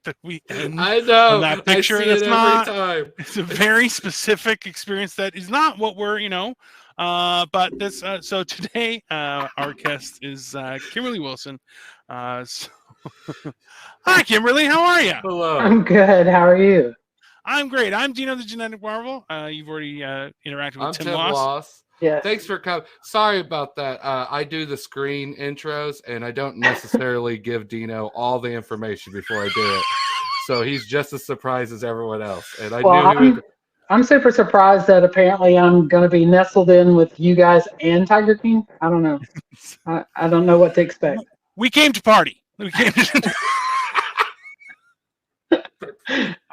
that we end I on know. that I picture. see That's it not. every time. It's a very specific experience that is not what we're, but this. So today, our guest is Kimberly Wilson. So hi, Kimberly. How are you? Hello. I'm good. How are you? I'm great. I'm Dino the Genetic Marvel. You've already interacted with I'm Tim Tim Loss. Loss. Yes. Thanks for coming. Sorry about that. I do the screen intros, and I don't necessarily give Dino all the information before I do it. So he's just as surprised as everyone else. And I Well, knew he would. I'm super surprised that apparently I'm going to be nestled in with you guys and Tiger King. I don't know. I don't know what to expect. We came to party. We came to.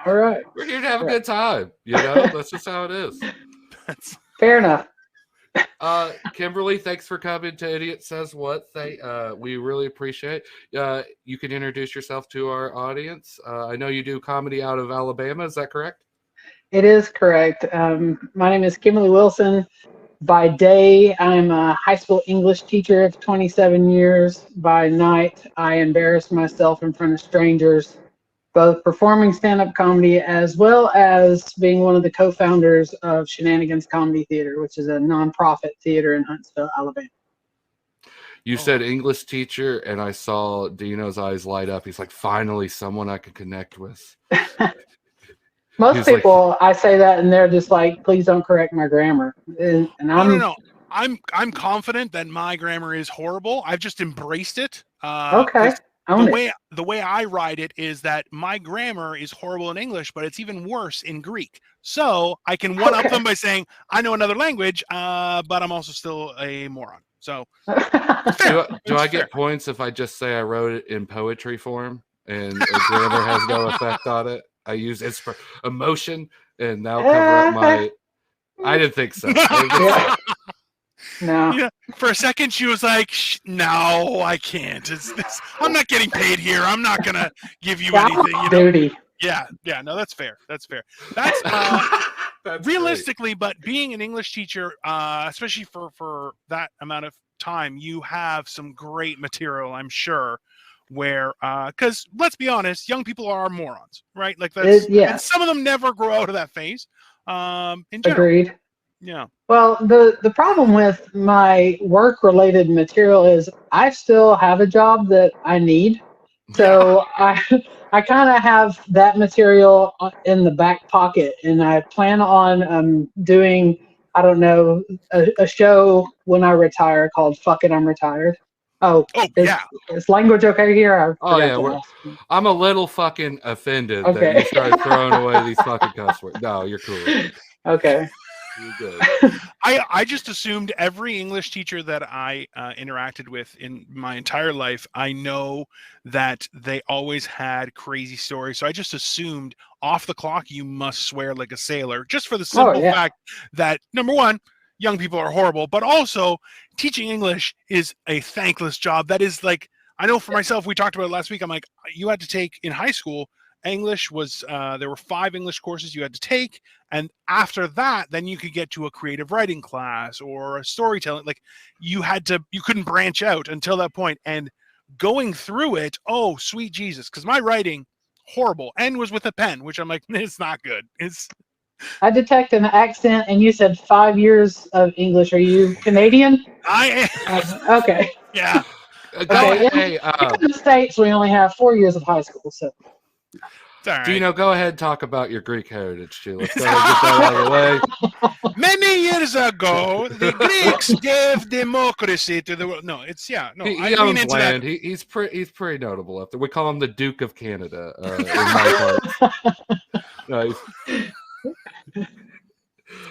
All right. We're here to have a good time. That's just how it is. Fair enough. Kimberly, thanks for coming to Idiot Says What. We really appreciate it. You can introduce yourself to our audience. I know you do comedy out of Alabama. Is that correct? It is correct. My name is Kimberly Wilson. By day, I'm a high school English teacher of 27 years. By night, I embarrass myself in front of strangers, both performing stand-up comedy as well as being one of the co-founders of Shenanigans Comedy Theater, which is a nonprofit theater in Huntsville, Alabama. You said English teacher, and I saw Dino's eyes light up. He's like, finally, someone I can connect with. Most people, I say that, and they're just like, "Please don't correct my grammar." And I'm No. I'm confident that my grammar is horrible. I've just embraced it. okay. The way I write it is that my grammar is horrible in English, but it's even worse in Greek. So I can one up them by saying I know another language, but I'm also still a moron. So do I get points if I just say I wrote it in poetry form and grammar has no effect on it? I use emotion and now cover up my. I didn't think so. No. Yeah, for a second, she was like, "No, I can't. I'm not getting paid here. I'm not gonna give you anything." Duty. Yeah. No, that's fair. That's realistically, but being an English teacher, especially for that amount of time, you have some great material, I'm sure. Where, because let's be honest, young people are morons, right? Like and some of them never grow out of that phase. In general. Agreed. Yeah. Well, the problem with my work-related material is I still have a job that I need. So I kind of have that material in the back pocket, and I plan on doing, I don't know, a show when I retire called "Fuck It, I'm Retired." Is language okay here? I'm a little fucking offended that you started throwing away these fucking cuss words. No, you're cool. Okay. You're good. I just assumed every English teacher that I interacted with in my entire life, I know that they always had crazy stories. So I just assumed off the clock you must swear like a sailor, just for the simple fact that, number one, young people are horrible, but also teaching English is a thankless job. That is like, I know for myself, we talked about it last week. I'm like, you had to take in high school, English was, there were 5 English courses you had to take. And after that, then you could get to a creative writing class or a storytelling. Like you couldn't branch out until that point. And going through it, oh, sweet Jesus. Because my writing, horrible, and was with a pen, which I'm like, it's not good. I detect an accent, and you said 5 years of English. Are you Canadian? I am. Okay. Yeah. Okay. In the States, we only have 4 years of high school. So. Right. Dino, go ahead and talk about your Greek heritage, too. Let's go ahead and get that out of the way. Many years ago, the Greeks gave democracy to the world. No, he owns land. He's pretty notable up there. We call him the Duke of Canada in my parts.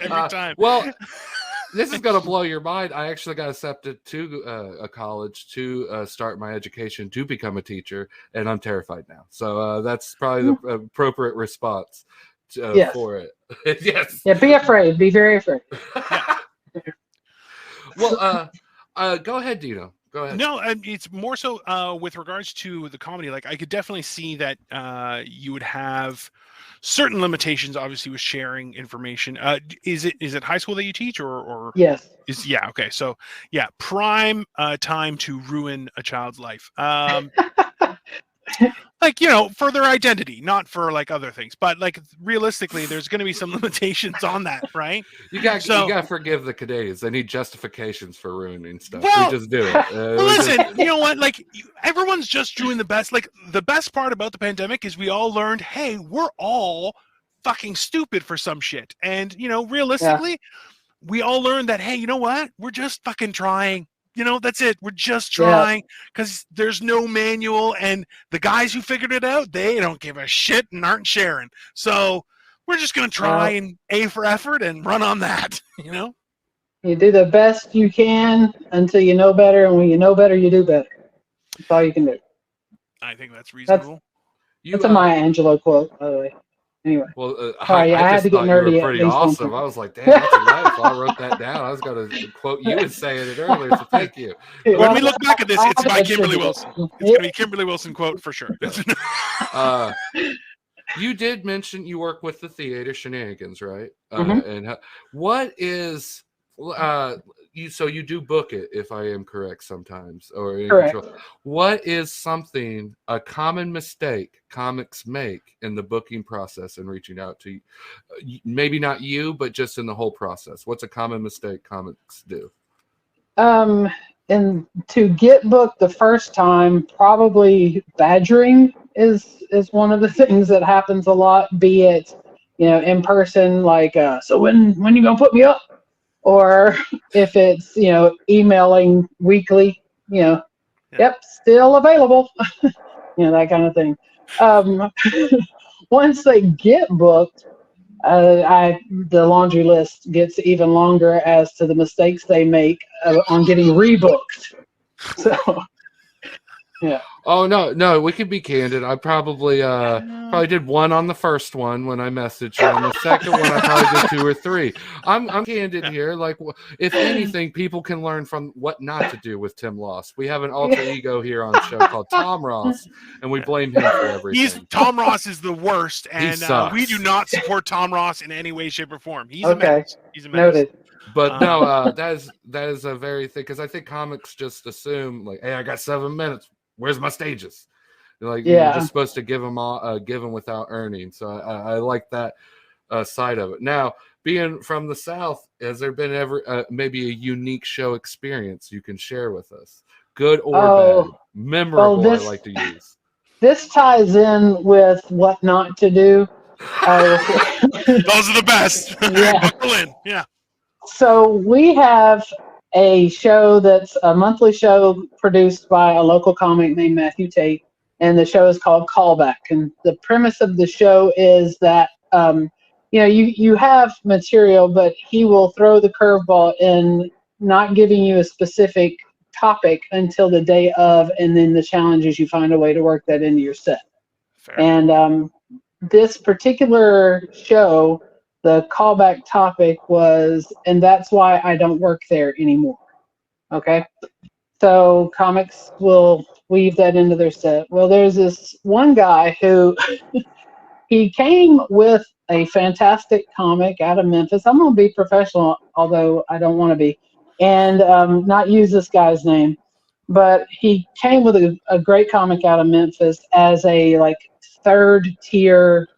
Every time. Well, this is going to blow your mind. I actually got accepted to a college to start my education to become a teacher, and I'm terrified now. So that's probably the appropriate response for it. Yes. Yeah, be afraid. Be very afraid. Well, go ahead, Dino. Go ahead. No, it's more so with regards to the comedy. Like I could definitely see that you would have certain limitations, obviously, with sharing information. Is it high school that you teach, or yes? Okay. So prime time to ruin a child's life. like, you know, for their identity, not for like other things. But like realistically, there's going to be some limitations on that, right? You got So- to forgive the Canadians. They need justifications for ruining stuff. Well- we just do it. Well, we just- listen, you know what? Like, everyone's just doing the best. Like, the best part about the pandemic is we all learned, hey, we're all fucking stupid for some shit. And, you know, realistically, we all learned that, hey, you know what? We're just fucking trying. You know, that's it. We're just trying because there's no manual. And the guys who figured it out, they don't give a shit and aren't sharing. So we're just going to try and A for effort and run on that, you know? You do the best you can until you know better, and when you know better, you do better. That's all you can do. I think that's reasonable. That's a Maya Angelou quote, by the way. Anyway. Well, Sorry, I had just to get thought nerdy you at were pretty least one awesome. point. I was like, damn, that's delightful. I wrote that down. I was going to quote you and saying it earlier, so thank you. When we look back at this, it's by I Kimberly should- Wilson. It's going to be Kimberly Wilson quote for sure. You did mention you work with the theater Shenanigans, right? Mhm. And what is so you do book it, if I am correct, sometimes, or in Correct. control. What is a common mistake comics make in the booking process and reaching out to maybe not you, but just in the whole process? What's a common mistake comics do? And to get booked the first time, probably badgering is one of the things that happens a lot. Be it, you know, in person, like, so when you gonna put me up? Or if it's, you know, emailing weekly, you know, yep, still available, you know, that kind of thing. Once they get booked, the laundry list gets even longer as to the mistakes they make on getting rebooked. So, yeah. Oh no, we can be candid. I probably did one on the first one when I messaged you. On the second one, I probably did 2 or 3. I'm candid here. Like, if anything, people can learn from what not to do with Tim Loss. We have an alter ego here on the show called Tom Ross, and we blame him for everything. Tom Ross is the worst, and sucks. we do not support Tom Ross in any way, shape, or form. He's a Okay. menace. He's a menace. Noted. But no, that is a very thing, because I think comics just assume, like, hey, I got 7 minutes. Where's my stages? Like, you're just supposed to give them without earning. So I like that side of it. Now, being from the South, has there been ever maybe a unique show experience you can share with us? Good or bad? Memorable, I like to use. This ties in with what not to do. Those are the best. Yeah. Buckle in. Yeah. So we have a show that's a monthly show produced by a local comic named Matthew Tate, and the show is called Callback. And the premise of the show is that you know, you have material, but he will throw the curveball in not giving you a specific topic until the day of, and then the challenge is you find a way to work that into your set. Fair. And this particular show, the callback topic was, and that's why I don't work there anymore. Okay. So comics will weave that into their set. Well, there's this one guy who he came with a fantastic comic out of Memphis. I'm going to be professional, although I don't want to be, and not use this guy's name. But he came with a great comic out of Memphis as a like 3rd tier.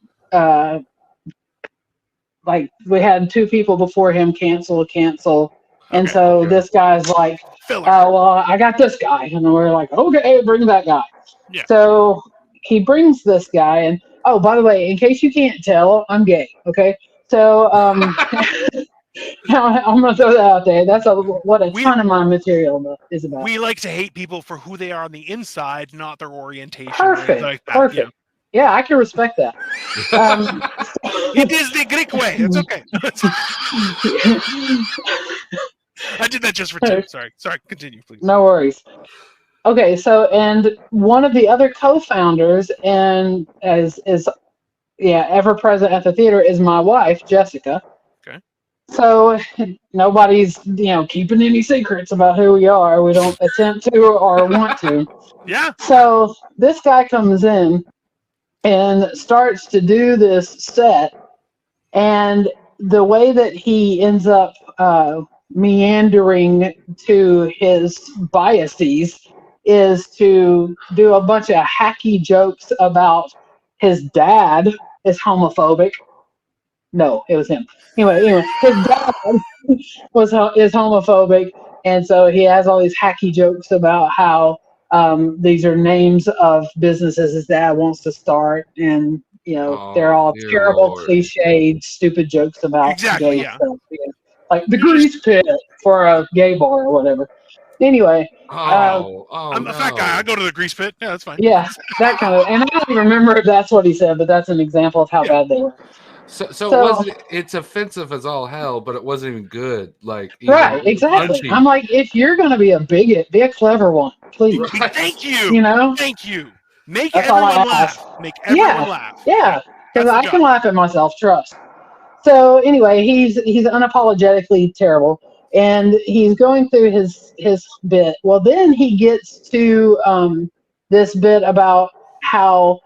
Like, we had 2 people before him cancel. And Okay. so this guy's like, Filler. well, I got this guy. And we're like, okay, bring that guy. Yeah. So he brings this guy. And, oh, by the way, in case you can't tell, I'm gay. Okay. So I'm going to throw that out there. That's what a ton of my material is about. We like to hate people for who they are on the inside, not their orientation. or anything Perfect. like that. Perfect. Yeah, I can respect that. It is the Greek way. It's okay. I did that just for Tim. Sorry, continue, please. No worries. Okay, so, and one of the other co-founders and is ever present at the theater is my wife, Jessica. Okay. So nobody's, keeping any secrets about who we are. We don't attempt to or want to. Yeah. So this guy comes in and starts to do this set, and the way that he ends up meandering to his biases is to do a bunch of hacky jokes about his dad is homophobic. No, it was him. Anyway, his dad is homophobic, and so he has all these hacky jokes about how these are names of businesses his dad wants to start, and they're all dear terrible, Lord. cliched, stupid jokes about Exactly, gay yeah. stuff. Like the grease pit for a gay bar or whatever. Anyway, I'm a fat guy. I go to the grease pit. Yeah, that's fine. yeah, that kind of, and I don't even remember if that's what he said, but that's an example of how bad they were. So it wasn't. It's offensive as all hell, but it wasn't even good. Like even Right, exactly. punchy. I'm like, if you're gonna be a bigot, be a clever one, please. Right. Thank you. Thank you. Make That's all I everyone ask. laugh. Make everyone laugh. Yeah, because That's the I job. can laugh at myself. Trust. So anyway, he's unapologetically terrible, and he's going through his bit. Well, then he gets to this bit about how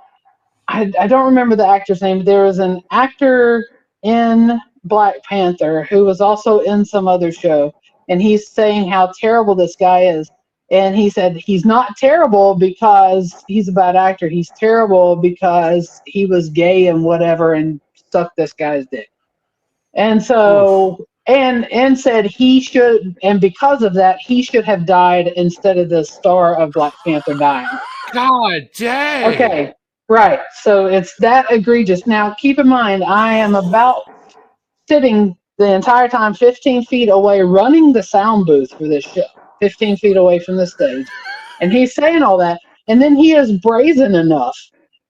I don't remember the actor's name. But there was an actor in Black Panther who was also in some other show, and he's saying how terrible this guy is. And he said he's not terrible because he's a bad actor. He's terrible because he was gay and whatever and sucked this guy's dick. And so, and said he should, and because of that, he should have died instead of the star of Black Panther dying. God dang. Okay, right. So it's that egregious. Now, keep in mind, I am about sitting the entire time 15 feet away running the sound booth for this show, 15 feet away from the stage. And he's saying all that. And then he is brazen enough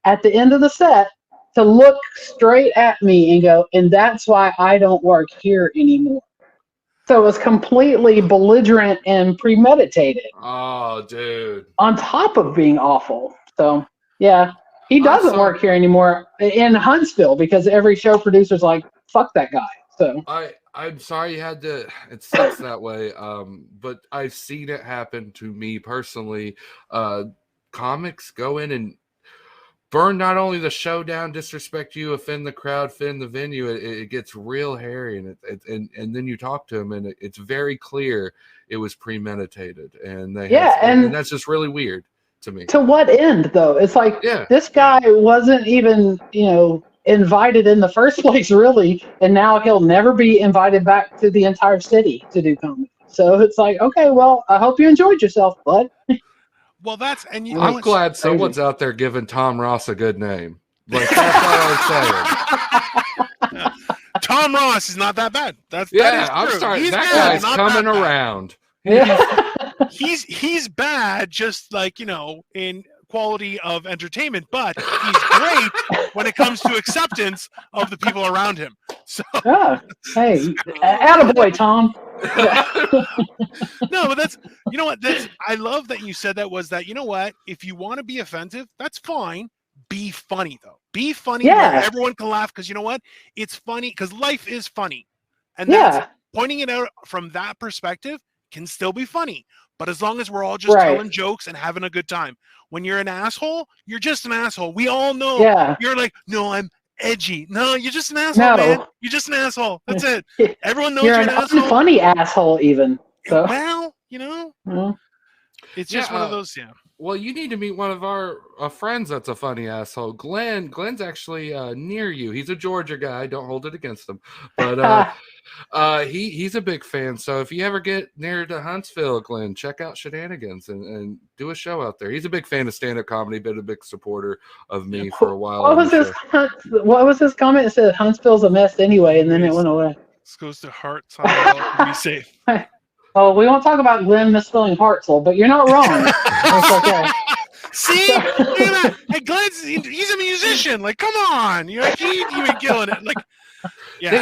at the end of the set to look straight at me and go, and that's why I don't work here anymore. So it was completely belligerent and premeditated. Oh, dude. On top of being awful. So, yeah. He doesn't work here anymore in Huntsville because every show producer's like, fuck that guy. So I'm sorry you had to. It sucks that way. But I've seen it happen to me personally. Comics go in and burn not only the show down, disrespect you, offend the crowd, offend the venue. It gets real hairy, and then you talk to them, and it's very clear it was premeditated, and and that's just really weird to me. To what end, though? It's like this guy wasn't even, invited in the first place, really, and now he'll never be invited back to the entire city to do comedy. So it's like, okay, well, I hope you enjoyed yourself, bud. Well, I'm glad someone's out there giving Tom Ross a good name. Like that's all I'm saying. Tom Ross is not that bad. I'm sorry. He's that bad, guy's coming around. Yeah. He's bad, just like in quality of entertainment, but he's great when it comes to acceptance of the people around him. So, hey, attaboy, Tom. No, but that's I love that you said that. Was that if you want to be offensive, that's fine. Be funny though. Be funny where everyone can laugh, because it's funny, because life is funny, and that's pointing it out from that perspective can still be funny. But as long as we're all just telling jokes and having a good time. When you're an asshole, you're just an asshole. We all know. Yeah. You're like, no, I'm edgy. No, you're just an asshole, man. You're just an asshole. That's it. Everyone knows you're an asshole. Funny asshole, even. So. Well, it's just one of those. Yeah. Well, you need to meet one of our friends that's a funny asshole. Glenn's actually near you. He's a Georgia guy. Don't hold it against him. But he's a big fan. So if you ever get near to Huntsville, Glenn, check out Shenanigans and do a show out there. He's a big fan of stand-up comedy, been a big supporter of me for a while. What was his comment? It said Huntsville's a mess anyway, and then it went away. This goes to Hartsville. Be safe. Oh, we won't talk about Glenn misspelling Hartzell, but you're not wrong. It's okay. See? Look at that. Hey, Glenn's, he's a musician. Like, come on. You're like, you've been killing it. Like,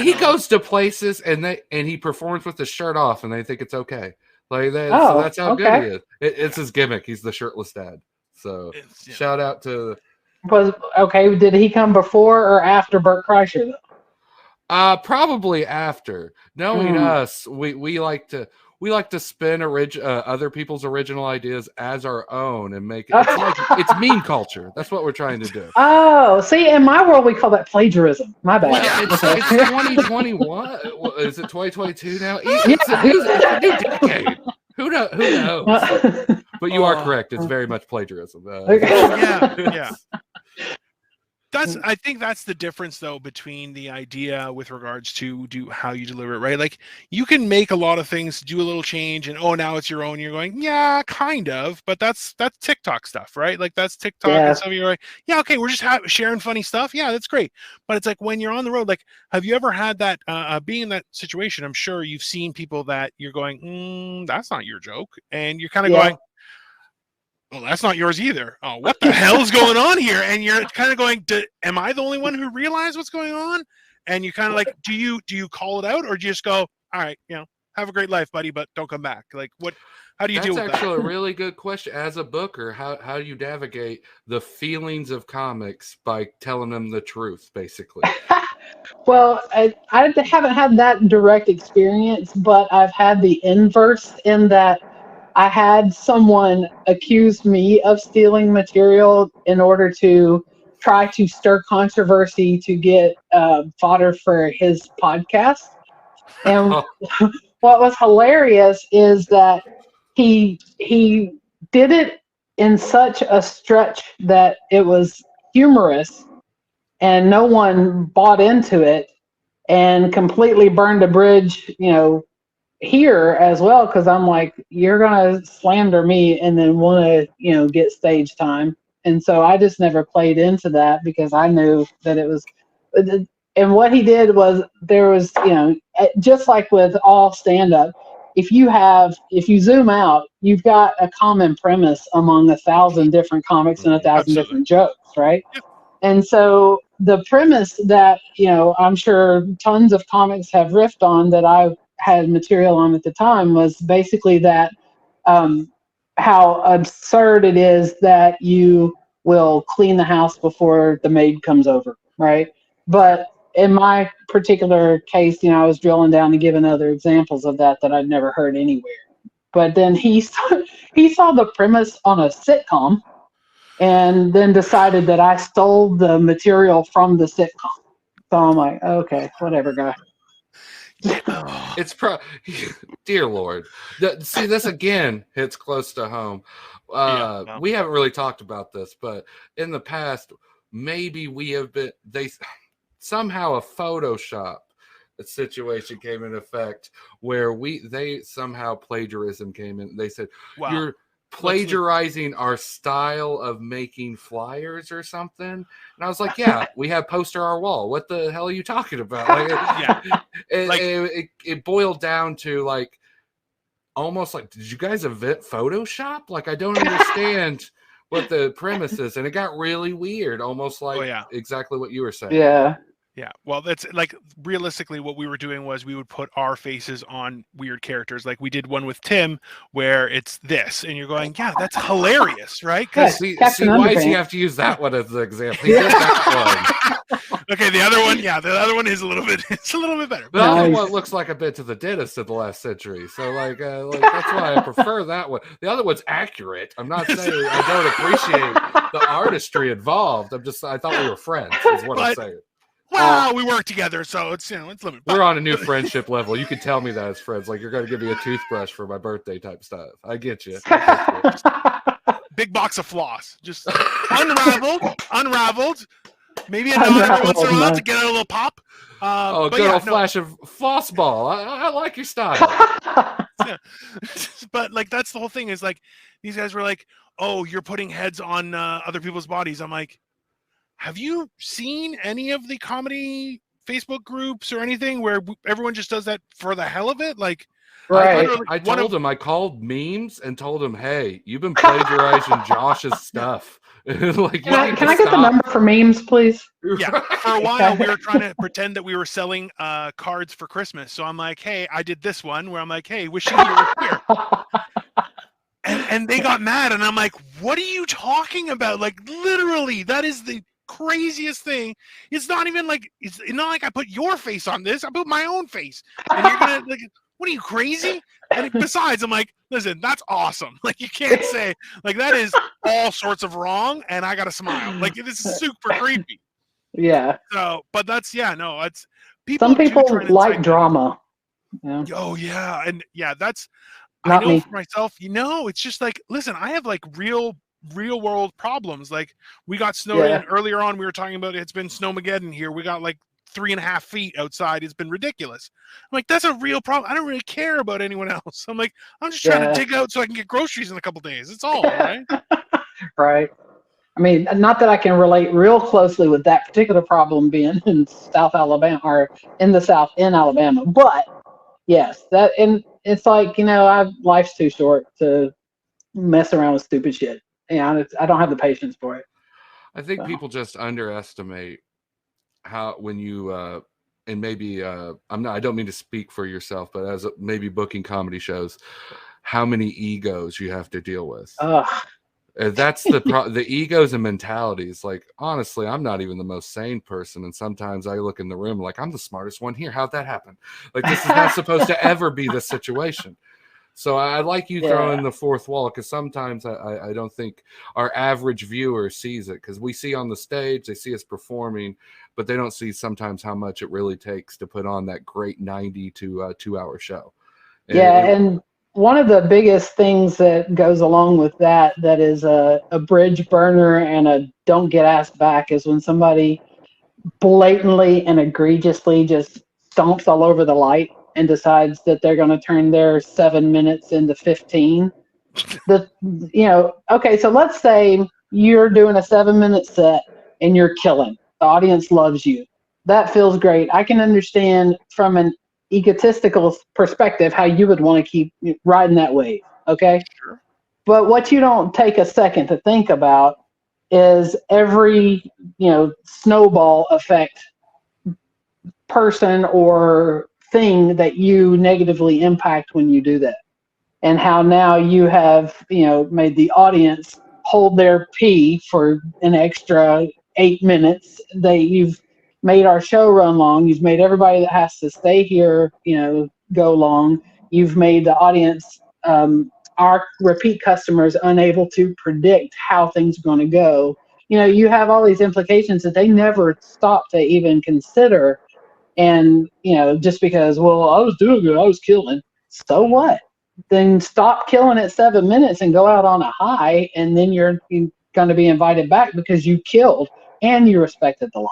he goes to places and he performs with his shirt off, and they think it's okay. Like that. So that's how good he is. It's his gimmick. He's the shirtless dad. So shout out to. Did he come before or after Bert Kreischer though? Probably after. Knowing us, we like to spin other people's original ideas as our own and make it. It's meme culture. That's what we're trying to do. Oh, see, in my world, we call that plagiarism. My bad. It's 2021. Is it 2022 now? It's a new decade. Who knows? But you are correct. It's very much plagiarism. Yeah. I think that's the difference, though, between the idea with regards to how you deliver it, right? Like, you can make a lot of things, do a little change, and now it's your own. You're going, yeah, kind of, but that's TikTok stuff, right? Like, that's TikTok and stuff. You're like, yeah, okay, we're just sharing funny stuff. Yeah, that's great. But it's like when you're on the road, like, have you ever had that being in that situation? I'm sure you've seen people that you're going, that's not your joke, and you're kind of going, well, that's not yours either. Oh, what the hell's going on here? And you're kind of going, am I the only one who realized what's going on? And you kind of like, do you call it out, or do you just go, all right, have a great life, buddy, but don't come back? Like, how do you deal with that? That's actually a really good question. As a booker, how do you navigate the feelings of comics by telling them the truth, basically? Well, I haven't had that direct experience, but I've had the inverse in that I had someone accuse me of stealing material in order to try to stir controversy to get fodder for his podcast. And what was hilarious is that he did it in such a stretch that it was humorous, and no one bought into it, and completely burned a bridge, here as well, because I'm like, you're gonna slander me and then want to get stage time. And so I just never played into that, because I knew that it was, and what he did was, there was just like with all stand-up, if you zoom out, you've got a common premise among 1,000 different comics and 1,000 different jokes, right? And so the premise that I'm sure tons of comics have riffed on, that I had material on at the time, was basically that how absurd it is that you will clean the house before the maid comes over, right? But in my particular case, I was drilling down and giving other examples of that I'd never heard anywhere. But then he saw the premise on a sitcom, and then decided that I stole the material from the sitcom. So I'm like, okay, whatever, guy. It's dear Lord. See, this again hits close to home. We haven't really talked about this, but in the past, maybe we have been, somehow a Photoshop situation came in effect where they somehow plagiarism came in. They said, you're plagiarizing our style of making flyers or something. And I was like, yeah, we have poster our wall. What the hell are you talking about? It boiled down to like, almost like, did you guys invent Photoshop? Like, I don't understand what the premise is. And it got really weird, almost like exactly what you were saying. Yeah, well, that's like, realistically what we were doing was we would put our faces on weird characters. Like, we did one with Tim where it's this, and you're going, yeah, that's hilarious, right? Because see, why does he have to use that one as the example? He did that one. Okay, the other one is a little bit better. The other one looks like a bit to the dentist of the last century. So like that's why I prefer that one. The other one's accurate. I'm not saying I don't appreciate the artistry involved. I thought we were friends, is what I'm saying. Well, we work together, so it's it's limited. We're on a new friendship level. You can tell me that as friends. Like, you're going to give me a toothbrush for my birthday type stuff. I get you. Big box of floss, just unraveled. Maybe a knot once in a while to get a little pop. Good old flash of floss ball. I like your style. But like, that's the whole thing. Is like, these guys were like, "Oh, you're putting heads on other people's bodies." I'm like, have you seen any of the comedy Facebook groups or anything where everyone just does that for the hell of it? Like, right. I told him, I called memes and told him, hey, you've been plagiarizing Josh's stuff. Like, can I get the number for memes, please? Yeah, for a while we were trying to pretend that we were selling cards for Christmas. So I'm like, hey, I did this one where I'm like, hey, wishing you were here. And they got mad, and I'm like, what are you talking about? Like, literally, that is the craziest thing. It's not not like I put your face on this. I put my own face, and you're gonna like, what are you, crazy? And besides, I'm like, listen, that's awesome. Like, you can't say like that is all sorts of wrong, and I gotta smile. Like, this is super creepy. Yeah. So, but that's some people like drama. Yeah. Oh yeah, and yeah, that's I Not know me. for myself, it's just like, listen, I have like real world problems. Like we got snowed Yeah. in earlier on. We were talking about it's been snowmageddon here. We got like 3.5 feet outside. It's been ridiculous. I'm like, that's a real problem. I don't really care about anyone else. I'm like, I'm just trying to Yeah. dig out so I can get groceries in a couple days. It's all right. Right. I mean, not that I can relate real closely with that particular problem being in South Alabama or in the South in Alabama, but yes, that and it's like life's too short to mess around with stupid shit. I don't have the patience for it. I think So. people just underestimate how when you and maybe I don't mean to speak for yourself, but as maybe booking comedy shows, how many egos you have to deal with. Ugh. That's the egos and mentalities. Like, honestly, I'm not even the most sane person, and sometimes I look in the room like I'm the smartest one here. How'd that happen? Like, this is not supposed to ever be the situation. So I like you throwing the fourth wall, because sometimes I don't think our average viewer sees it, because we see on the stage, they see us performing, but they don't see sometimes how much it really takes to put on that great 90 to 2 hour show. And one of the biggest things that goes along with that is a bridge burner and a don't get asked back is when somebody blatantly and egregiously just stomps all over the light and decides that they're going to turn their 7 minutes into 15. Okay, so let's say you're doing a 7-minute set and you're killing. The audience loves you. That feels great. I can understand from an egotistical perspective how you would want to keep riding that wave. Okay. Sure. But what you don't take a second to think about is every, snowball effect person or thing that you negatively impact when you do that. And how now you have, made the audience hold their pee for an extra 8 minutes. You've made our show run long. You've made everybody that has to stay here, go long. You've made the audience, our repeat customers, unable to predict how things are going to go. You have all these implications that they never stop to even consider. And, just because, well, I was doing good, I was killing. So what? Then stop killing at 7 minutes and go out on a high, and then you're going to be invited back because you killed and you respected the light.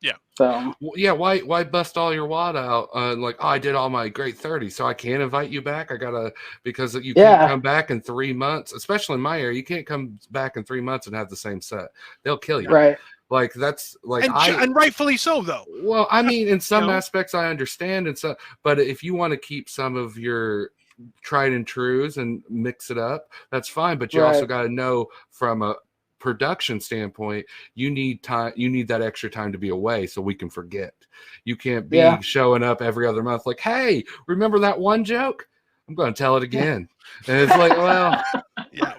Yeah. So yeah, why bust all your wad out? Like, I did all my great 30, so I can't invite you back. I gotta, because you can't come back in 3 months, especially in my area. You can't come back in 3 months and have the same set. They'll kill you. Right. Like, that's like and rightfully so, though. Well, I mean, in some aspects I understand, and so, but if you want to keep some of your tried and trues and mix it up, that's fine. But you also got to know, from a production standpoint, you need time. You need that extra time to be away so we can forget. You can't be showing up every other month like, hey, remember that one joke? I'm going to tell it again. And it's like, well,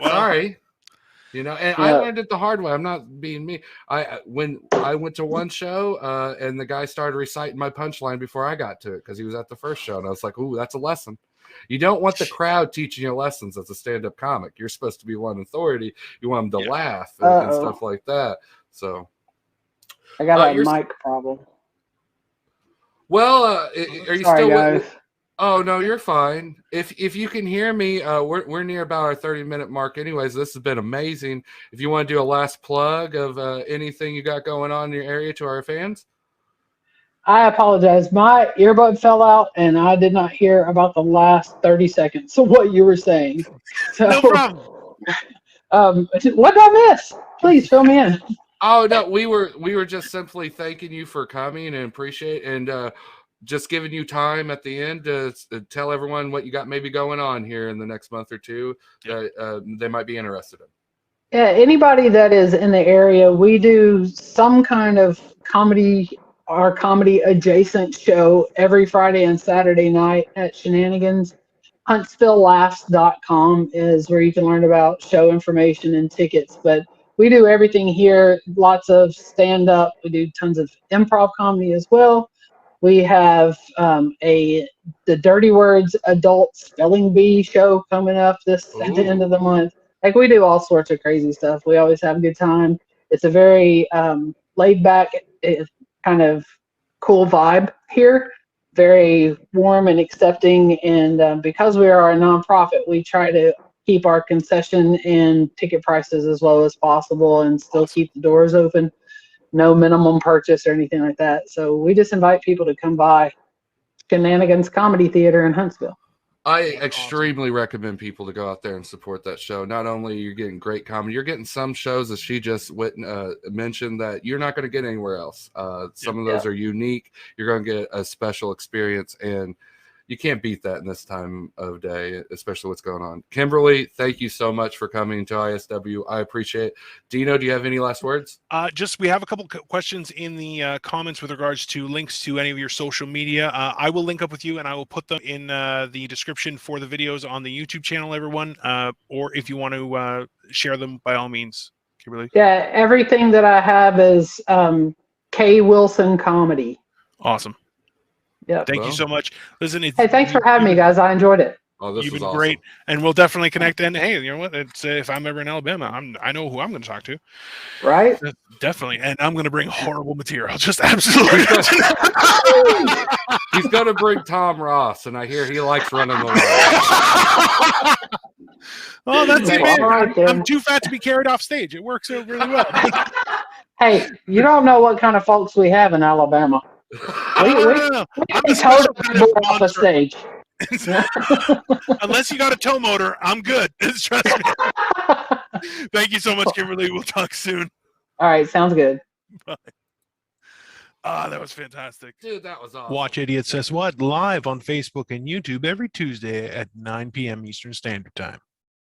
sorry. And I learned it the hard way. I'm not being me. When I went to one show and the guy started reciting my punchline before I got to it because he was at the first show, and I was like, ooh, that's a lesson. You don't want the crowd teaching you lessons as a stand-up comic. You're supposed to be one authority. You want them to laugh and stuff like that. So I got a mic problem. Well, are you Sorry, still guys? Oh, no, you're fine. If you can hear me, we're near about our 30-minute mark anyways. This has been amazing. If you want to do a last plug of anything you got going on in your area to our fans. I apologize. My earbud fell out, and I did not hear about the last 30 seconds of what you were saying. So, no problem. What did I miss? Please fill me in. Oh, no, we were just simply thanking you for coming and appreciate and just giving you time at the end to tell everyone what you got maybe going on here in the next month or two that they might be interested in. Yeah, anybody that is in the area, we do some kind of comedy or comedy adjacent show every Friday and Saturday night at Shenanigans. HuntsvilleLaughs.com is where you can learn about show information and tickets. But we do everything here, lots of stand-up. We do tons of improv comedy as well. We have the Dirty Words Adult Spelling Bee show coming up at the end of the month. Like, we do all sorts of crazy stuff. We always have a good time. It's a very laid back, kind of cool vibe here. very warm and accepting. And because we are a nonprofit, we try to keep our concession and ticket prices as low as possible and still keep the doors open. No minimum purchase or anything like that. So we just invite people to come by Shenanigans Comedy Theater in Huntsville. I extremely recommend people to go out there and support that show. Not only you're getting great comedy, you're getting some shows, as she just mentioned, that you're not going to get anywhere else. Some of those are unique. You're going to get a special experience, and you can't beat that in this time of day, especially what's going on. Kimberly, thank you so much for coming to ISW. I appreciate it. Dino, do you have any last words? We have a couple questions in the comments with regards to links to any of your social media. I will link up with you, and I will put them in the description for the videos on the YouTube channel, everyone. Or if you want to share them, by all means, Kimberly. Yeah, everything that I have is K Wilson Comedy. Awesome. Yeah. Thank you so much. Listen, Hey, thanks for having me, guys. I enjoyed it. Oh, this You've was been awesome. great, and we'll definitely connect. And hey, you know what? It's if I'm ever in Alabama, I know who I'm going to talk to. Right? Definitely, and I'm going to bring horrible material. Just absolutely. He's going to bring Tom Ross, and I hear he likes running the line. Oh, that's it, All man. right, I'm too fat to be carried off stage. It works out really well. Hey, you don't know what kind of folks we have in Alabama. I'm We a towed special kind of off a monster. stage. Unless you got a tow motor, I'm good. Trust me. Thank you so much, Kimberly. We'll talk soon. All right, sounds good. Bye. Ah, that was fantastic. Dude, that was awesome. Watch Idiot Says What live on Facebook and YouTube every Tuesday at 9 p.m. Eastern Standard Time.